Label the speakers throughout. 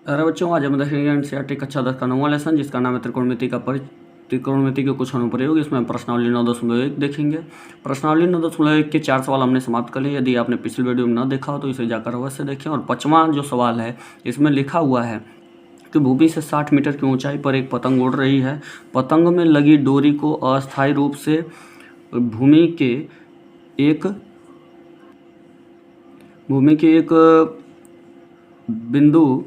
Speaker 1: अरे बच्चों, आज हम देखेंगे एनसीईआरटी कक्षा 10 का 9वां लेसन, जिसका नाम है त्रिकोणमिति त्रिकोणमिति के कुछ अनुप्रयोग। इसमें प्रश्नावली 9.1 देखेंगे। प्रश्नावली 9.1 के 4 सवाल हमने समाप्त कर लिए। यदि आपने पिछले वीडियो में न देखा हो तो इसे जाकर अवश्य देखें। और 5वां जो सवाल है, इसमें लिखा हुआ है कि भूमि से 60 मीटर की ऊंचाई पर एक पतंग उड़ रही है। पतंग में लगी डोरी को अस्थायी रूप से भूमि के एक बिंदु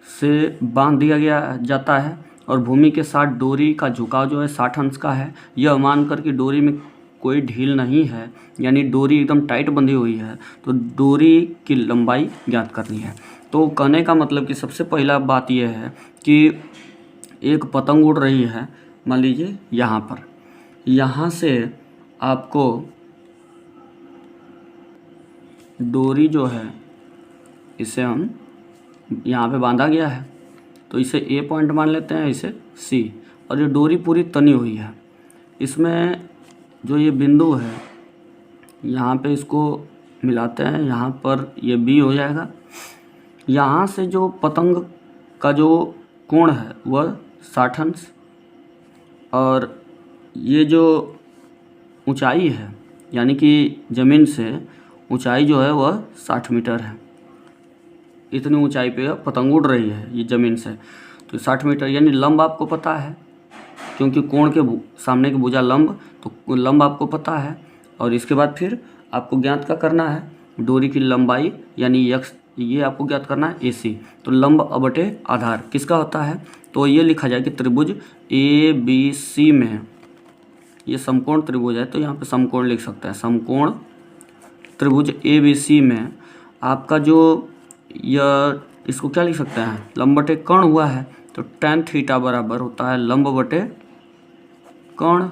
Speaker 1: से बांध दिया गया जाता है और भूमि के साथ डोरी का झुकाव जो है 60 अंश का है। यह मानकर कि डोरी में कोई ढील नहीं है, यानी डोरी एकदम टाइट बंधी हुई है, तो डोरी की लंबाई ज्ञात करनी है। तो कहने का मतलब कि सबसे पहला बात यह है कि एक पतंग उड़ रही है, मान लीजिए यहाँ से आपको डोरी जो है इसे हम यहाँ पे बांधा गया है, तो इसे ए पॉइंट मान लेते हैं, इसे सी। और ये डोरी पूरी तनी हुई है। इसमें जो ये बिंदु है यहाँ पे इसको मिलाते हैं, यहाँ पर ये बी हो जाएगा। यहाँ से जो पतंग का जो कोण है वह 60 अंश, और ये जो ऊंचाई है यानी कि ज़मीन से ऊंचाई जो है वह 60 मीटर है। इतनी ऊंचाई पे पतंग उड़ रही है ये ज़मीन से, तो 60 मीटर। यानी लंब आपको पता है, क्योंकि कोण के सामने की भुजा लंब, तो लंब आपको पता है। और इसके बाद फिर आपको ज्ञात क्या करना है, डोरी की लंबाई यानी यक्स, ये आपको ज्ञात करना है AC। तो लंब बटे आधार किसका होता है, तो ये लिखा जाए कि त्रिभुज ABC में, ये समकोण त्रिभुज है तो यहाँ पे समकोण लिख सकते हैं। समकोण त्रिभुज ABC में आपका जो यह, इसको क्या लिख सकते हैं, लंब बटे कर्ण हुआ है, तो tan थीटा बराबर होता है लंब बटे कर्ण।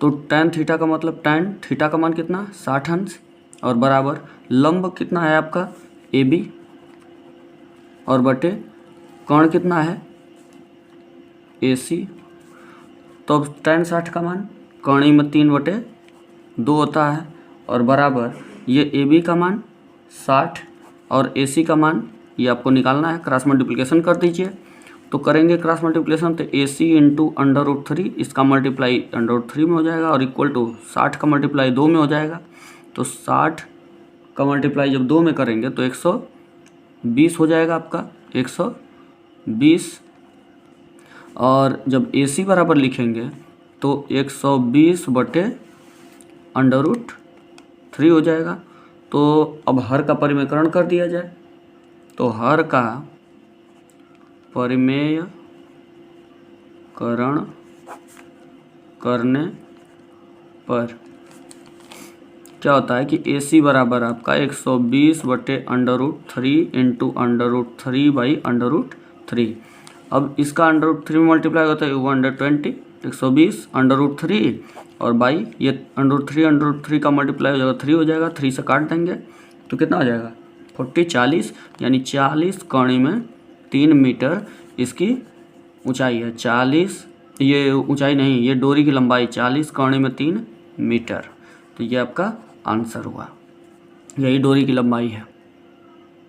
Speaker 1: तो tan थीटा का मतलब, tan थीटा का मान कितना, 60 अंश, और बराबर लंब कितना है आपका AB, और बटे कर्ण कितना है AC। तो अब tan 60 का मान कर्णी में 3/2 होता है, और बराबर ये AB का मान 60 और AC का मान ये आपको निकालना है। क्रॉस मल्टीप्लिकेशन कर दीजिए। तो करेंगे क्रॉस मल्टीप्लिकेशन, तो AC इंटू √3, इसका मल्टीप्लाई √3 में हो जाएगा, और इक्वल टू 60 का मल्टीप्लाई 2 में हो जाएगा। तो 60 का मल्टीप्लाई जब 2 में करेंगे तो 120 हो जाएगा आपका, 120। और जब AC बराबर लिखेंगे तो 120 बटे √3 हो जाएगा। तो अब हर का परिमेयकरण कर दिया जाए, तो हर का परिमेयकरण करने पर क्या होता है कि AC बराबर आपका 120 बटे √3 इंटू √3/√3। अब इसका √3 में मल्टीप्लाई होता है 120, 120 √3 और बाई ये √3 का मल्टीप्लाई हो जाएगा 3 हो जाएगा, 3 से काट देंगे तो कितना हो जाएगा 40, यानी 40 कर्णी में 3 मीटर इसकी ऊंचाई है। 40, ये ऊंचाई नहीं, ये डोरी की लंबाई 40 कर्णी में 3 मीटर। तो ये आपका आंसर हुआ, यही डोरी की लंबाई है।